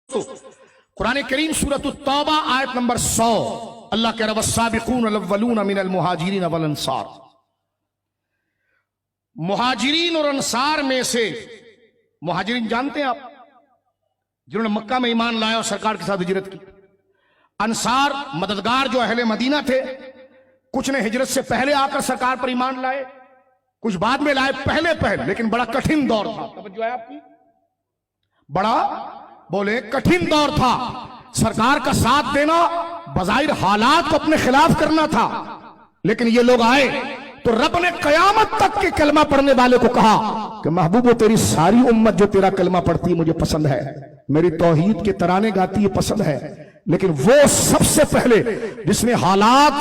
تو قرآن کریم سورۃ التوبہ آیت نمبر 100 اللہ کہہ رہا والسابقون الاولون من المہاجرین والانصار، مہاجرین اور انصار میں سے، مہاجرین جانتے ہیں آپ جنہوں نے مکہ میں ایمان لایا اور سرکار کے ساتھ ہجرت کی، انصار مددگار جو اہل مدینہ تھے، کچھ نے ہجرت سے پہلے آ کر سرکار پر ایمان لائے، کچھ بعد میں لائے، پہلے لیکن بڑا کٹھن دور تھا، توجہ ہے آپ کی، بڑا بولے کٹھن دور تھا، سرکار کا ساتھ دینا بظاہر حالات کو اپنے خلاف کرنا تھا، لیکن یہ لوگ آئے تو رب نے قیامت تک کے کلمہ پڑھنے والے کو کہا کہ محبوب تیری ساری امت جو تیرا کلمہ پڑھتی ہے مجھے پسند ہے، میری توحید کے ترانے گاتی ہے پسند ہے، لیکن وہ سب سے پہلے جس نے حالات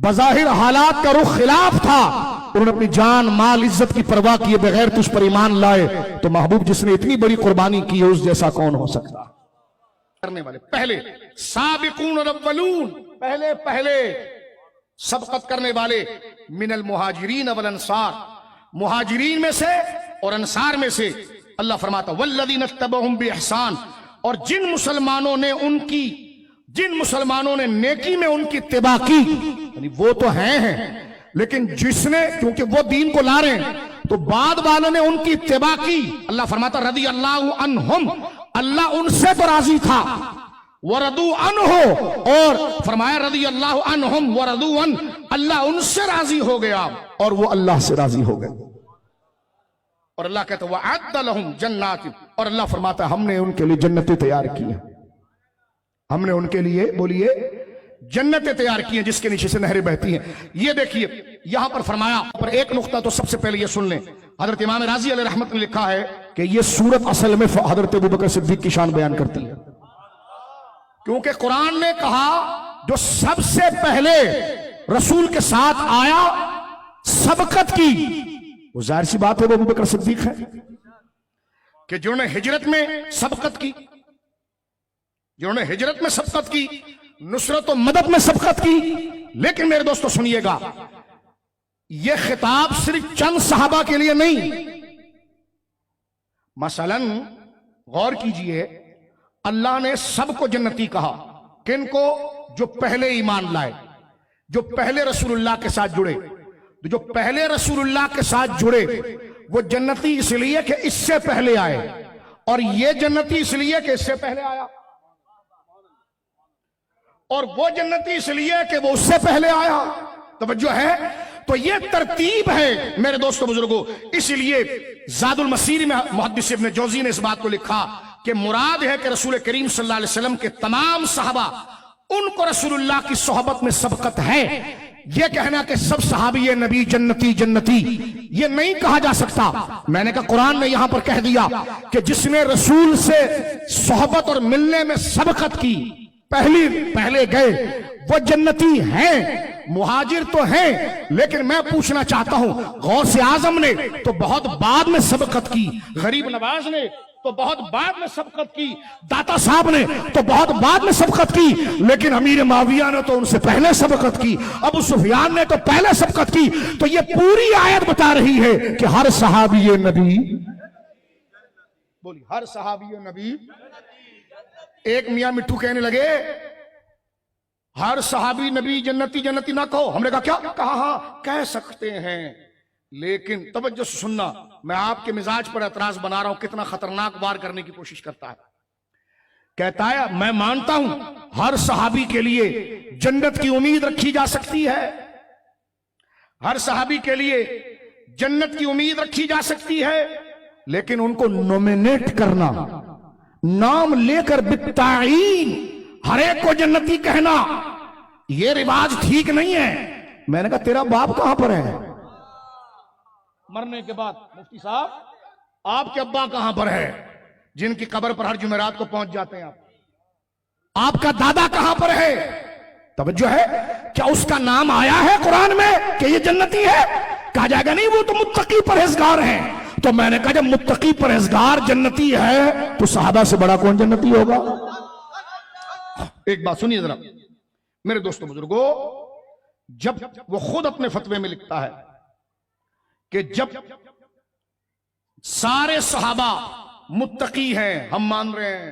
بظاہر حالات کا رخ خلاف تھا، انہوں نے اپنی جان مال عزت کی پرواہ کیے بغیر تجھ پر ایمان لائے، تو محبوب جس نے اتنی بڑی قربانی کی ہے اس جیسا کون ہو سکتا؟ کرنے والے پہلے سابقون الاولون، پہلے سبقت کرنے والے، من المہاجرین والانصار، مہاجرین میں سے اور انصار میں سے، اللہ فرماتا والذین اتبعہم بإحسان، اور جن مسلمانوں نے نیکی میں ان کی اتباع کی، یعنی وہ تو ہیں لیکن جس نے، کیونکہ وہ دین کو لا رہے ہیں تو بعد والوں نے ان کی اتباع کی، اللہ فرماتا رضی اللہ عنہم، اللہ ان سے تو راضی تھا، وردوا عنہ، اور فرمایا رضی اللہ عنہم وردوا عنہ، اللہ ان سے راضی ہو گیا اور وہ اللہ سے راضی ہو گئے، اور اللہ کہتا ہے وَأَعَدَّ لَهُمْ جَنَّاتٍ، اور اللہ فرماتا ہے ہم نے ان کے لیے جنتیں تیار کی ہیں، ہم نے ان کے لیے بولیے جنتیں تیار کی ہیں جس کے نیچے سے نہریں بہتی ہیں۔ یہ دیکھیے یہاں پر فرمایا، پر ایک نقطہ تو سب سے پہلے یہ سن لیں، حضرت امام رازی علیہ رحمت نے لکھا ہے کہ یہ سورت اصل میں حضرت ابوبکر صدیق کی شان بیان کرتی ہے، کیونکہ قرآن نے کہا جو سب سے پہلے رسول کے ساتھ آیا سبقت کی، وہ ظاہر سی بات ہے وہ ابوبکر صدیق ہے، کہ جنہوں نے ہجرت میں سبقت کی، جنہوں نے ہجرت میں سبقت کی، نصرت و مدد میں سبقت کی۔ لیکن میرے دوستو سنیے گا، یہ خطاب صرف چند صحابہ کے لیے نہیں، مثلا غور کیجئے، اللہ نے سب کو جنتی کہا، کن کو؟ جو پہلے ایمان لائے، جو پہلے رسول اللہ کے ساتھ جڑے، جو پہلے رسول اللہ کے ساتھ جڑے وہ جنتی اس لیے کہ اس سے پہلے آئے، اور یہ جنتی اس لیے کہ اس سے پہلے آیا، اور وہ جنتی اس لیے کہ وہ اس سے پہلے آیا، توجہ ہے؟ تو یہ ترتیب ہے میرے دوستو بزرگوں، اس لیے زاد المسیر میں محدث ابن جوزی نے اس بات کو لکھا کہ مراد ہے کہ رسول کریم صلی اللہ علیہ وسلم کے تمام صحابہ، ان کو رسول اللہ کی صحبت میں سبقت ہے۔ یہ کہنا کہ سب صحابی نبی جنتی یہ نہیں کہا جا سکتا، میں نے کہا قرآن نے یہاں پر کہہ دیا کہ جس نے رسول سے صحبت اور ملنے میں سبقت کی، پہلے گئے، وہ جنتی ہیں، مہاجر تو ہیں، لیکن میں پوچھنا چاہتا ہوں غوث اعظم نے تو بہت بعد میں سبقت کی، غریب نواز نے تو بہت بعد میں سبقت کی، داتا صاحب نے تو بہت بعد میں سبقت کی، لیکن امیر معاویہ نے تو ان سے پہلے سبقت کی، ابو سفیان نے تو پہلے سبقت کی۔ تو یہ پوری آیت بتا رہی ہے کہ ہر صحابی نبی، بولی ہر صحابی نبی، ایک میاں مٹھو کہنے لگے ہر صحابی نبی جنتی نہ کہو، ہم نے کہا کیا کہا؟ ہاں کہہ سکتے ہیں، لیکن توجہ سے سننا، میں آپ کے مزاج پر اعتراض بنا رہا ہوں، کتنا خطرناک وار کرنے کی کوشش کرتا ہے۔ کہتا ہے میں مانتا ہوں ہر صحابی کے لیے جنت کی امید رکھی جا سکتی ہے، ہر صحابی کے لیے جنت کی امید رکھی جا سکتی ہے، لیکن ان کو نومینیٹ کرنا، نام لے کر بالتعیین ہر ایک کو جنتی کہنا، یہ رواج ٹھیک نہیں ہے۔ میں نے کہا تیرا باپ کہاں پر ہے؟ مرنے کے بعد مفتی صاحب آپ کے ابا کہاں پر ہے جن کی قبر پر ہر جمعرات کو پہنچ جاتے ہیں آپ کا دادا کہاں پر ہے؟ توجہ ہے؟ کیا اس کا نام آیا ہے قرآن میں کہ یہ جنتی ہے؟ کہا جائے گا نہیں وہ تو متقی پرہیزگار ہیں۔ تو میں نے کہا جب متقی پرہیزگار جنتی ہے تو صحابہ سے بڑا کون جنتی ہوگا؟ ایک بات سنیے ذرا میرے دوستو بزرگوں، جب وہ خود اپنے فتوے میں لکھتا ہے کہ جب سارے صحابہ متقی ہیں، ہم مان رہے ہیں،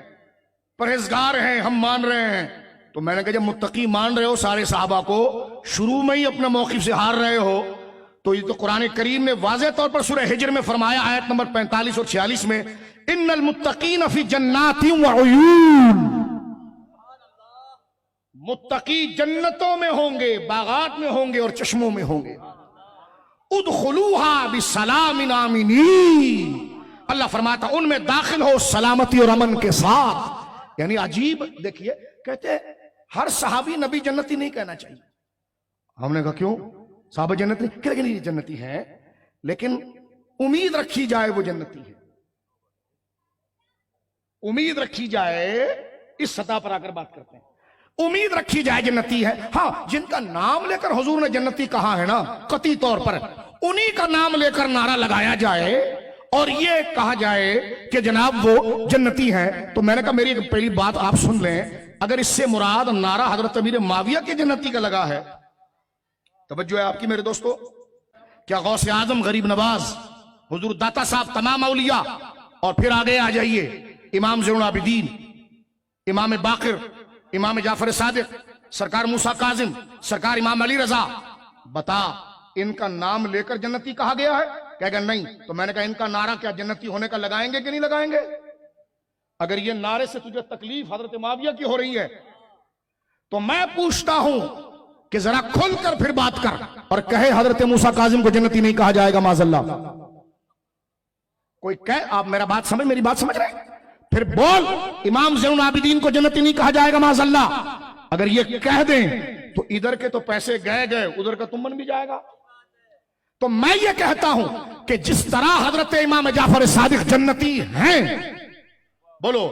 परहेजगार हैं, हम मान रहे हैं। तो मैंने कहा जब मुत्तकी मान रहे हो सारे साहबा को, शुरू में ही अपने मौक़िफ़ से हार रहे हो, तो ये तो कुरान करीम ने वाज़ेह तौर पर सूरह हिज्र में फरमाया, आयत नंबर 45 और 46 में, इन्नल मुत्तकीन फी जन्नातिन व उयून, मुत्तकी जन्नतों में होंगे, बागात में होंगे और चश्मों में होंगे। उदखुलूहा बिसलामिन आमिनीन, अल्लाह फरमाता उनमें दाखिल हो सलामती और अमन के साथ। यानी अजीब, देखिए कहते हैं हर सहाबी नबी जन्नती नहीं कहना चाहिए। हमने कहा क्यों? साहब जन्नती क्या नहीं, जन्नती है, लेकिन उम्मीद रखी जाए वो जन्नती है, उम्मीद रखी जाए। इस सतह पर आकर बात करते हैं, उम्मीद रखी जाए जन्नती है। हाँ, जिनका नाम लेकर हुजूर ने जन्नती कहा है ना, कतई तौर पर उन्हीं का नाम लेकर नारा लगाया जाए और ये कहा जाए कि जनाब वो जन्नती हैं, तो मैंने कहा मेरी एक पहली बात आप सुन लें, अगर इससे मुराद नारा हजरत अमीर माविया के जन्नती का लगा है, तवज्जो है आपकी मेरे दोस्तों, क्या गौसे आजम गरीब नवाज हुजूर दाता साहब तमाम औलिया, और फिर आगे आ जाइए इमाम ज़ैनुल आबिदीन, इमाम बाक़िर, इमाम जाफर सादिक, सरकार मूसा काजिम, सरकार इमाम अली रजा, बता इनका नाम लेकर जन्नती कहा गया है? कहेगा नहीं। तो मैंने कहा इनका नारा क्या जन्नती होने का लगाएंगे कि नहीं लगाएंगे? अगर ये नारे से तुझे तकलीफ हजरत माविया की हो रही है, तो मैं पूछता हूं कि जरा खुलकर फिर बात कर और कहे हजरत मूसा काजिम को जन्नती नहीं कहा जाएगा माज़अल्लाह। कोई कहे, आप मेरी बात समझ रहे हैं? फिर बोल इमाम ज़ैनुल आबिदीन को जन्नती नहीं कहा जाएगा माज़अल्लाह। अगर ये कह दें तो इधर के तो पैसे गए, उधर का तुम बन भी जाएगा। तो मैं ये कहता हूं कि जिस तरह हजरत इमाम जाफर सादिक जन्नती हैं, बोलो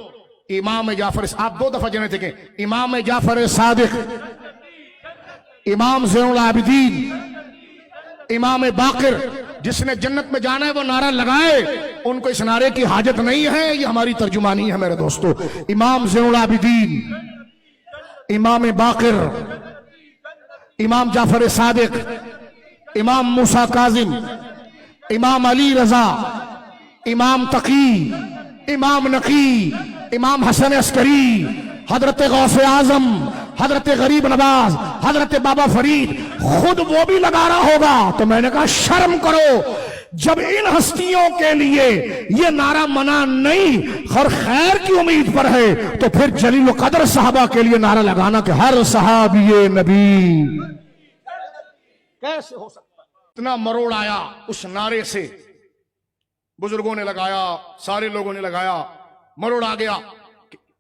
इमाम जाफर, आप 2 दफा जन्नती के, इमाम जाफर सादिक, इमाम ज़ैनुल आबिदीन, इमाम बाक़िर, जिसने जन्नत में जाना है वो नारा लगाए, उनको इस नारे की हाजत नहीं है, ये हमारी तर्जुमानी है मेरे दोस्तों। इमाम ज़ैनुल आबिदीन, इमाम बाक़िर, इमाम जाफर सादिक, इमाम मूसा काजिम, इमाम अली रजा, इमाम तकी, इमाम नकी, इमाम हसन अस्करी, हजरत गौसे आजम, हजरत गरीब नवाज, हजरत बाबा फरीद, खुद वो भी लगा रहा होगा। तो मैंने कहा शर्म करो, जब इन हस्तियों के लिए ये नारा मना नहीं और खैर की उम्मीद पर है, तो फिर जलील कदर साहबा के लिए नारा लगाना कि हर सहाबी नबी कैसे हो सकता? इतना मरोड़ आया उस नारे से, बुजुर्गों ने लगाया, सारे लोगों ने लगाया, मरोड़ आ गया,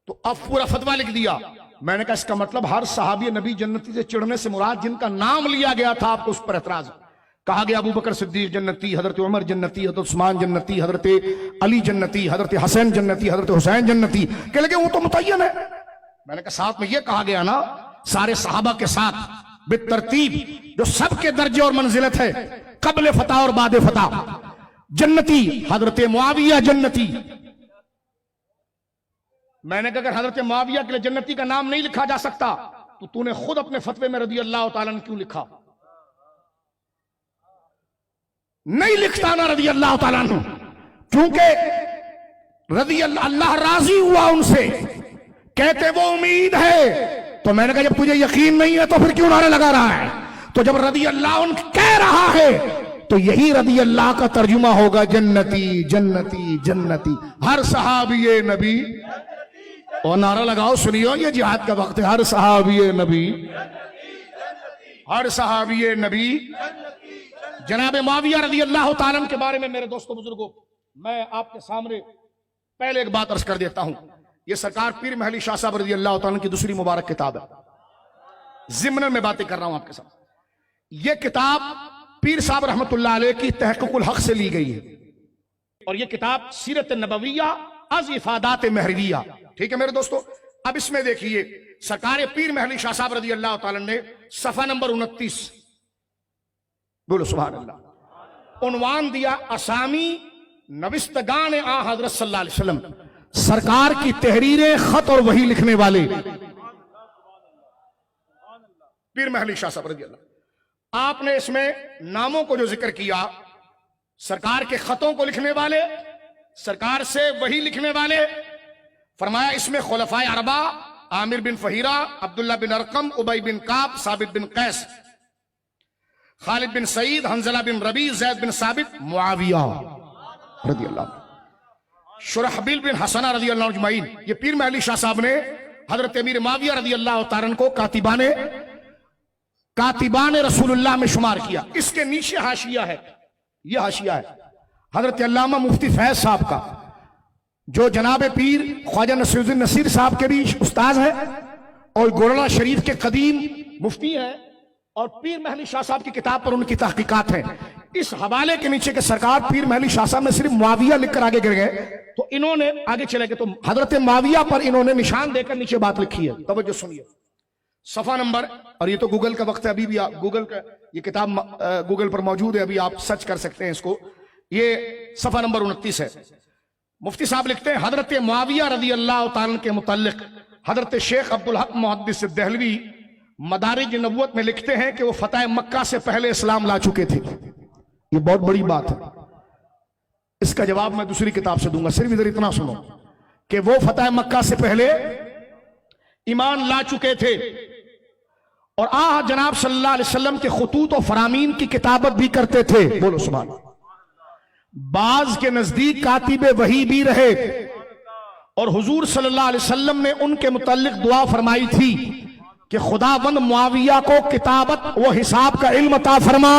तो अब पूरा फतवा लिख दिया। मैंने कहा इसका मतलब हर सहाबी नबी जन्नती से चिढ़ने से मुराद जिनका नाम लिया गया था, आपको उस पर एतराज। कहा गया अबू बकर सिद्दीक जन्नती, हजरत उमर जन्नती, हजरत उस्मान जन्नती, हजरत अली जन्नती, हजरत हसन जन्नती, हजरत हुसैन जन्नती, कह लगे वो तो मुतय्यन है। मैंने कहा साथ में ये कहा गया ना, सारे सहाबा के साथ बितरतीब जो सबके दर्जे और मंजिलत है, कबल फतह और बाद फतह जन्नती, हजरत मुआविया जन्नती। मैंने कहा अगर हजरत मुआविया के लिए जन्नती का नाम नहीं लिखा जा सकता, तो तूने खुद अपने फतवे में रज़ी अल्लाह तआला अन्हु क्यों लिखा? नहीं लिखता ना रज़ी अल्लाह तआला अन्हु, क्योंकि रज़ी अल्लाह राजी हुआ उनसे, कहते वो उम्मीद है। तो मैंने कहा जब तुझे यकीन नहीं है तो फिर क्यों नारे लगा रहा है? तो जब रज़ी अल्लाह उन कह रहा है, तो यही रज़ी अल्लाह का तर्जुमा होगा जन्नती जन्नती जन्नती, हर सहाबी नबी। और नारा लगाओ, सुनियो ये जिहाद का वक्त है, हर सहाबी नबी, हर सहाबी नबी। जनाब मुआविया रज़ी अल्लाह तआला अन्हु के बारे में मेरे दोस्तों बुजुर्गों, मैं आपके सामने पहले एक बात अर्ज कर देता हूं। ये सरकार पीर महली शाह साहब रज़ी अल्लाह तआला अन्हु की दूसरी मुबारक किताब है। ज़िम्नन में बातें कर रहा हूं आपके साथ। ये किताब पीर साहब रहमतुल्लाह अलैह की तहक़्क़ुक़ुल हक़ से ली गई है, और ये किताब सीरत नबविया अज़ इफ़ादात महरविया। ठीक है मेरे दोस्तों, अब इसमें देखिए सरकार पीर महली शाह साहब रज़ी अल्लाह तआला ने सफ़ा नंबर 29, बोलो सुभान अल्लाह, उन्वान दिया असामी नविस्तगान आ हज़रत सल्लल्लाहु अलैहि वसल्लम, सरकार की तहरीरें, खत और वही लिखने वाले पीर महली शाह साहब रज़ी अल्लाह। आपने इसमें नामों को जो जिक्र किया, सरकार के खतों को लिखने वाले, सरकार से वही लिखने वाले, فرمایا اس میں خلفائے اربع عامر بن فہیرہ، عبداللہ بن ارقم، ابی بن کعب، ثابت بن قیس، خالد بن سعید، حنزلہ بن ربیع، زید بن ثابت، معاویہ رضی اللہ عنہ، شرحبیل بن حسنہ رضی اللہ عنہ اجمعین. یہ پیر محلی شاہ صاحب نے حضرت امیر معاویہ رضی اللہ تعالیٰ عنہ کو کاتبان رسول اللہ میں شمار کیا. اس کے نیچے حاشیہ ہے، یہ حاشیہ ہے حضرت علامہ مفتی فیض صاحب کا، جو جناب پیر خواجہ نصیر الدین نصیر صاحب کے بھی استاذ ہے اور گولڑا شریف کے قدیم مفتی ہیں، اور پیر محلی شاہ صاحب کی کتاب پر ان کی تحقیقات ہیں. اس حوالے کے نیچے کہ سرکار پیر محلی شاہ صاحب نے صرف معاویہ لکھ کر آگے گر گئے، تو انہوں نے آگے چلے گئے تو حضرت معاویہ پر انہوں نے نشان دے کر نیچے بات لکھی ہے. توجہ سنیے، صفحہ نمبر، اور یہ تو گوگل کا وقت ہے، ابھی بھی گوگل کا یہ کتاب گوگل پر موجود ہے، ابھی آپ سرچ کر سکتے ہیں اس کو. یہ صفحہ نمبر 29 ہے. مفتی صاحب لکھتے ہیں حضرت معاویہ رضی اللہ تعالیٰ کے متعلق حضرت شیخ عبدالحق محدث دہلوی مدارج نبوت میں لکھتے ہیں کہ وہ فتح مکہ سے پہلے اسلام لا چکے تھے. یہ بہت بڑی بات ہے، اس کا جواب میں دوسری کتاب سے دوں گا، صرف ادھر اتنا سنو کہ وہ فتح مکہ سے پہلے ایمان لا چکے تھے، اور جناب صلی اللہ علیہ وسلم کے خطوط و فرامین کی کتابت بھی کرتے تھے. بولو سبحان اللہ. بعض کے نزدیک کاتب وحی بھی رہے، اور حضور صلی اللہ علیہ وسلم نے ان کے متعلق دعا فرمائی تھی کہ خداوند معاویہ کو کتابت و حساب کا علم عطا فرما.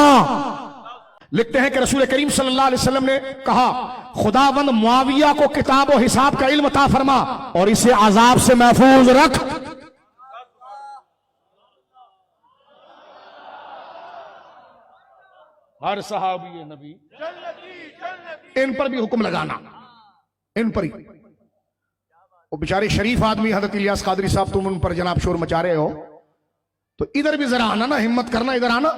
لکھتے ہیں کہ رسول کریم صلی اللہ علیہ وسلم نے کہا خداوند معاویہ کو کتاب و حساب کا علم عطا فرما اور اسے عذاب سے محفوظ رکھ. ہر صحابی نبی ان پر بھی حکم لگانا، ان پر ہی. وہ بیچارے شریف آدمی حضرت الیاس قادری صاحب، تم ان پر جناب شور مچا رہے ہو، تو ادھر بھی ذرا آنا نا، ہمت کرنا ادھر آنا.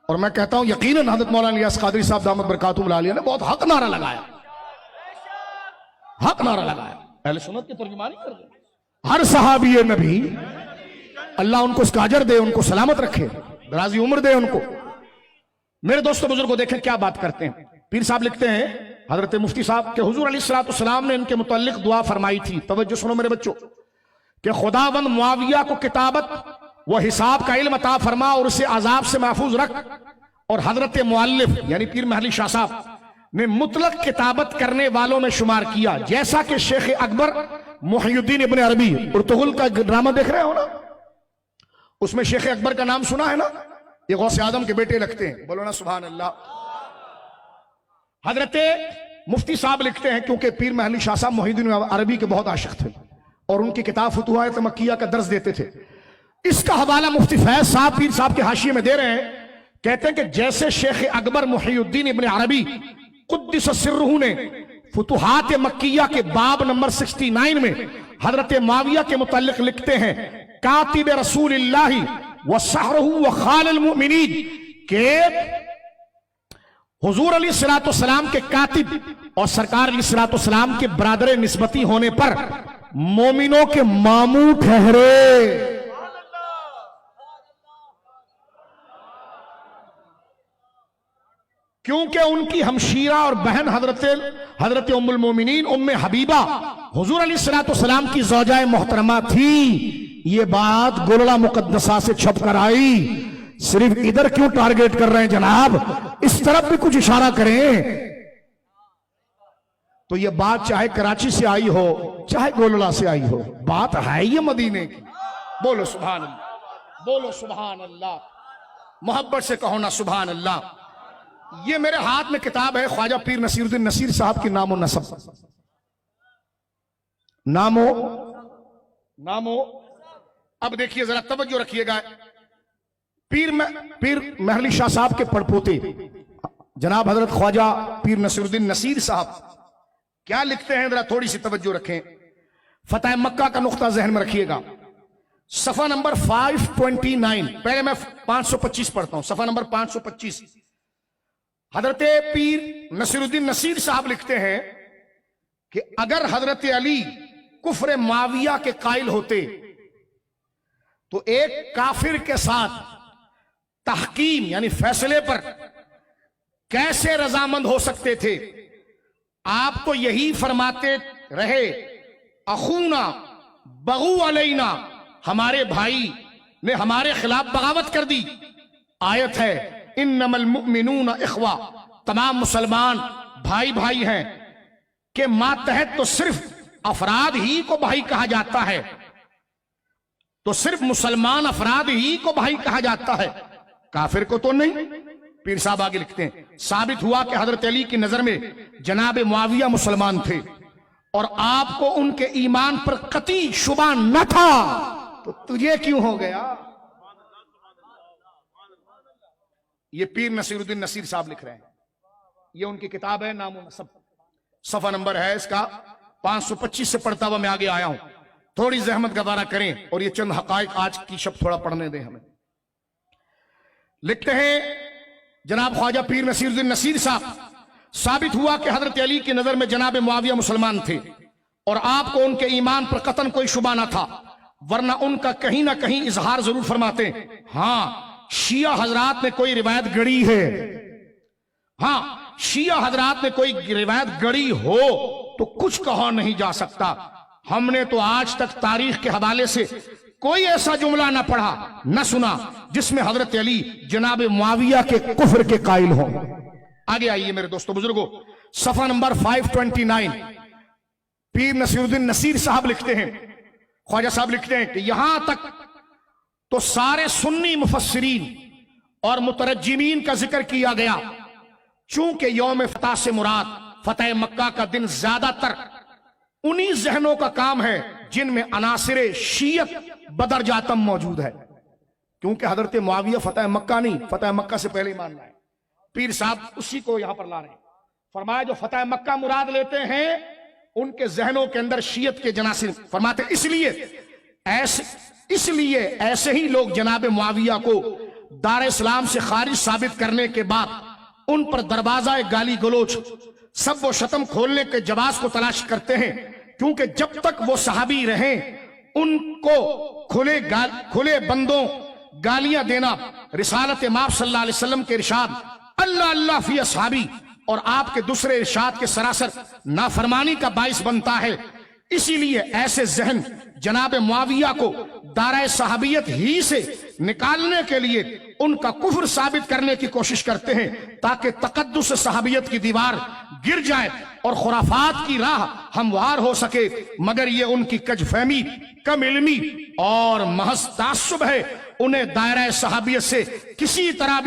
اور میں کہتا ہوں یقیناً حضرت مولانا الیاس قادری صاحب دامت برکاتہم العالیہ نے بہت حق نعرہ لگایا، حق نعرہ لگایا، اہل سنت کی ترجمانی کر دیں. ہر صحابی نبی، اللہ ان کو اس کا اجر دے، ان کو سلامت رکھے، درازی عمر دے ان کو. میرے دوستو بزرگوں دیکھیں کیا بات کرتے ہیں. پیر صاحب لکھتے ہیں حضرت مفتی صاحب کہ حضور علیہ السلام نے ان کے متعلق دعا فرمائی تھی. توجہ سنو میرے بچوں، کہ خداوند معاویہ کو کتابت وہ حساب کا علم عطا فرما اور اسے عذاب سے محفوظ رکھ. اور حضرت مؤلف یعنی پیر محلی شاہ صاحب نے مطلق کتابت کرنے والوں میں شمار کیا، جیسا کہ شیخ اکبر محی الدین ابن عربی ارطغرل کا ڈرامہ دیکھ رہے ہو نا، اس میں شیخ اکبر کا نام سنا ہے نا، یہ غوث اعظم کے بیٹے لگتے ہیں. بولو نا سبحان اللہ. حضرت مفتی صاحب لکھتے ہیں کیونکہ پیر محلی شاہ صاحب محی الدین عربی کے بہت عاشق تھے اور ان کی کتاب فتوحات مکیہ کا درس دیتے تھے. اس کا حوالہ مفتی فیض صاحب پیر صاحب کے حاشیے میں دے رہے ہیں. کہتے ہیں کہ جیسے شیخ اکبر محی الدین ابن عربی قدس سرہ نے فتوحات مکیہ کے باب نمبر 69 میں حضرت معاویہ کے متعلق لکھتے ہیں کاتب رسول اللہ وسحرہ وخال المؤمنین، کہ حضور علیہ السلام کے کاتب اور سرکار علیہ السلام کے برادر نسبتی ہونے پر مومنوں کے ماموں ٹھہرے. کیونکہ ان کی ہمشیرہ اور بہن حضرت ام المومنین ام حبیبہ حضور علیہ السلام کی زوجہ محترمہ تھی. یہ بات گولڑا مقدسہ سے چھپ کر آئی. صرف ادھر کیوں ٹارگیٹ کر رہے ہیں جناب، اس طرف بھی کچھ اشارہ کریں. تو یہ بات چاہے کراچی سے آئی ہو چاہے گولڑا سے آئی ہو، بات ہے یہ مدینے کی. بولو سبحان اللہ، بولو سبحان اللہ، محبت سے کہو نا سبحان اللہ. یہ میرے ہاتھ میں کتاب ہے خواجہ پیر نصیر الدین نصیر صاحب کی نام و نسب، نامو. اب دیکھیے ذرا توجہ رکھیے گا. پیر محلی شاہ صاحب کے پڑپوتے جناب حضرت خواجہ پیر نصیر الدین نصیر صاحب کیا لکھتے ہیں، ذرا تھوڑی سی توجہ رکھیں. فتح مکہ کا نقطہ ذہن میں رکھیے گا. صفحہ نمبر 529، پہلے میں 525 پڑھتا ہوں، صفحہ نمبر 525. حضرت پیر نصیر الدین نصیر صاحب لکھتے ہیں کہ اگر حضرت علی کفر معاویہ کے قائل ہوتے تو ایک کافر کے ساتھ تحکیم یعنی فیصلے پر کیسے رضامند ہو سکتے تھے؟ آپ تو یہی فرماتے رہے अखूना बगू अलैना, हमारे भाई ने हमारे खिलाफ बगावत कर दी। आयत है इन्नमल मुमिनून इख्वा, तमाम मुसलमान भाई भाई हैं, के मातहत तो सिर्फ अफराद ही को भाई कहा जाता है, तो सिर्फ मुसलमान अफराद ही को भाई कहा जाता है, काफिर को तो नहीं। पीर साहब आगे लिखते हैं साबित हुआ कि हजरत अली की नजर में जनाब मुआविया मुसलमान थे और आपको उनके ईमान पर कती शुबा न था, तो तुझे क्यों हो गया। ये पीर नसीरुद्दीन नसीर साहब लिख रहे हैं, ये उनकी किताब है नाम नसब, सफा नंबर है इसका 525 से पढ़ता हुआ मैं आगे आया हूं। थोड़ी जहमत गवारा करें और ये चंद हकायक आज की शब्द थोड़ा पढ़ने दें हमें। लिखते हैं जनाब ख्वाजा पीर नसीरुद्दीन नसीर साहब, साबित हुआ कि हजरत अली की नजर में जनाब मुआविया मुसलमान थे और आपको उनके ईमान पर कतन कोई शुबा ना था, वरना उनका कहीं ना कहीं इजहार जरूर फरमाते। हाँ शिया हजरात ने कोई रिवायत गढ़ी है, हाँ शिया हजरात ने कोई रिवायत गढ़ी हो तो कुछ कहा नहीं जा सकता। हमने तो आज तक तारीख के हवाले से कोई ऐसा जुमला ना पढ़ा न सुना जिसमें हजरत अली जनाब मुआविया के कुफ्र के कायल हो। आगे आइए मेरे दोस्तों बुजुर्गों, सफा नंबर 529 पीर नसीरुद्दीन नसीर साहब लिखते हैं, ख्वाजा साहब लिखते हैं कि यहां तक तो सारे सुन्नी मुफस्सिरीन और मुतरज्जिमीन का जिक्र किया गया, चूंकि यौम फतह से मुराद फतेह मक्का का दिन ज्यादातर उन्हीं जहनों का काम है जिनमें अनासिरे शीयत बदरजातम मौजूद है, क्योंकि हजरत मुआविया फतेह मक्का नहीं, फतेह मक्का से पहले मान लाए। पीर साहब उसी को यहां पर ला रहे हैं, फरमाया जो फतेह मक्का मुराद लेते हैं उनके जहनों के अंदर शीयत के जनासिर, फरमाते इसलिए ऐसे ही लोग जनाब मुआविया को दार इस्लाम से खारिज साबित करने के बाद उन पर दरवाजा गाली गलोच सब वो शतम खोलने के जवाब को तलाश करते हैं, क्योंकि जब तक वो सहाबी रहे उनको खुले बंदों गालियां देना रिसालत माप सल्लल्लाहु अलैहि वसल्लम के इरशाद अल्लाह अल्लाह फी असहाबी और आपके दूसरे इरशाद के सरासर नाफरमानी का बाइस बनता है। इसीलिए ऐसे जहन जनाब मुआविया को दायरा सहाबियत ही से निकालने के लिए उनका कुफ्र साबित करने की कोशिश करते हैं, ताकि तकद्दुस सहाबियत की दीवार गिर जाए और खुराफात की राह हमवार हो सके। मगर ये उनकी कजफहमी, कम इल्मी और महज तासुब है। उन्हें दायरा सहाबियत से किसी तरह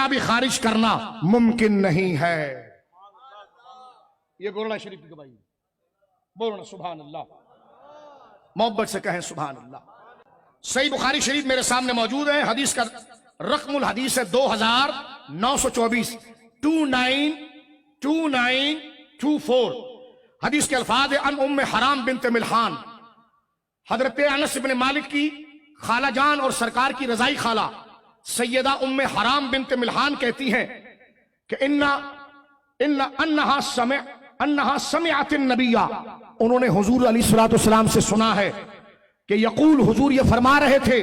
भी खारिज करना मुमकिन नहीं है। ये गोरला शरीफ की गवाही, बोलो ना सुभान अल्लाह, मोहब्बत से कहें सुभान अल्लाह। सही बुखारी शरीफ मेरे सामने मौजूद है, हदीस का रकमुल हदीस है 2924 2924। हदीस के अल्फाज है अन उम्मे हराम बिनत मिल्हान, हजरत अनस इब्न मालिक की खाला जान और सरकार की रजाई खाला सैयदा उम्मे हराम बिनत मिल्हान कहती हैं कि अन्नहा समिअत नबिया, उन्होंने हुजूर अलैहिस्सलाम से सुना है कि यकूल, हुजूर ये फरमा रहे थे,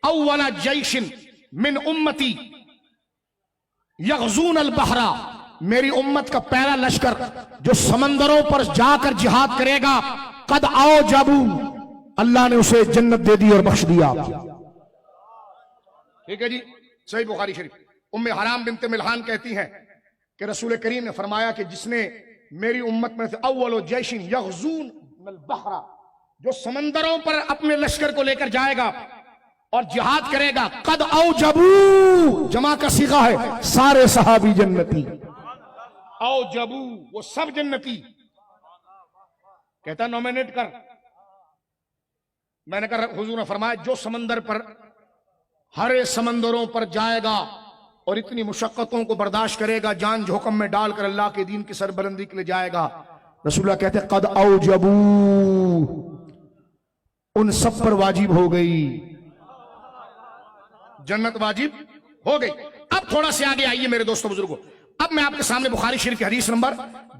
अव्वला जैशिन मिन उम्मती यग़ज़ून अल-बहरा, मेरी उम्मत का पहला लश्कर जो समंदरों पर जाकर जिहाद करेगा, कद आओ जाबू, अल्लाह ने उसे जन्नत दे दी और बख्श दिया। ठीक है जी, सही बुखारी शरीफ। उम्मे हराम बिनत मिल्हान कहती हैं कि रसूल करीम ने फरमाया कि जिसने मेरी उम्मत में से अव्वलो जैशिन यग़ज़ून अल-बहरा, जो समंदरों पर अपने लश्कर को लेकर जाएगा और जिहाद करेगा, कद आओ जबू, जमा का सीगा है, सारे सहाबी जन्नती, आओ जबू, वो सब जन्नती। कहता नॉमिनेट कर, मैंने कहा हुजूर ने फरमाया जो समंदर पर, हरे समंदरों पर जाएगा और इतनी मुशक्कतों को बर्दाश्त करेगा, जान जोखम में डालकर अल्लाह के दीन की सरबलंदी के लिए जाएगा। रसूलुल्लाह कहते कद आओ जबू, उन सब पर वाजिब हो गई, जन्नत वाजिब हो गई। अब थोड़ा से आगे आइए मेरे दोस्तों बुजुर्गों, अब मैं आपके सामने बुखारी शरीफ की हदीस नंबर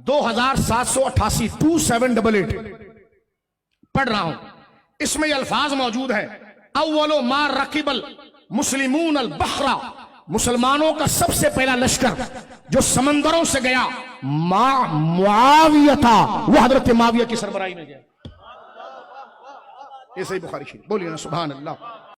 2788 2788 पढ़ रहा हूं। इसमें ये अल्फाज मौजूद है, अव्वलो मा रकिबल मुस्लिमून अल बहरा, मुसलमानों का सबसे पहला लश्कर جو سمندروں سے گیا معاویہ تھا، وہ حضرت معاویہ کی سربراہی میں گیا. یہ صحیح بخاری شریف. بولیے نا سبحان اللہ.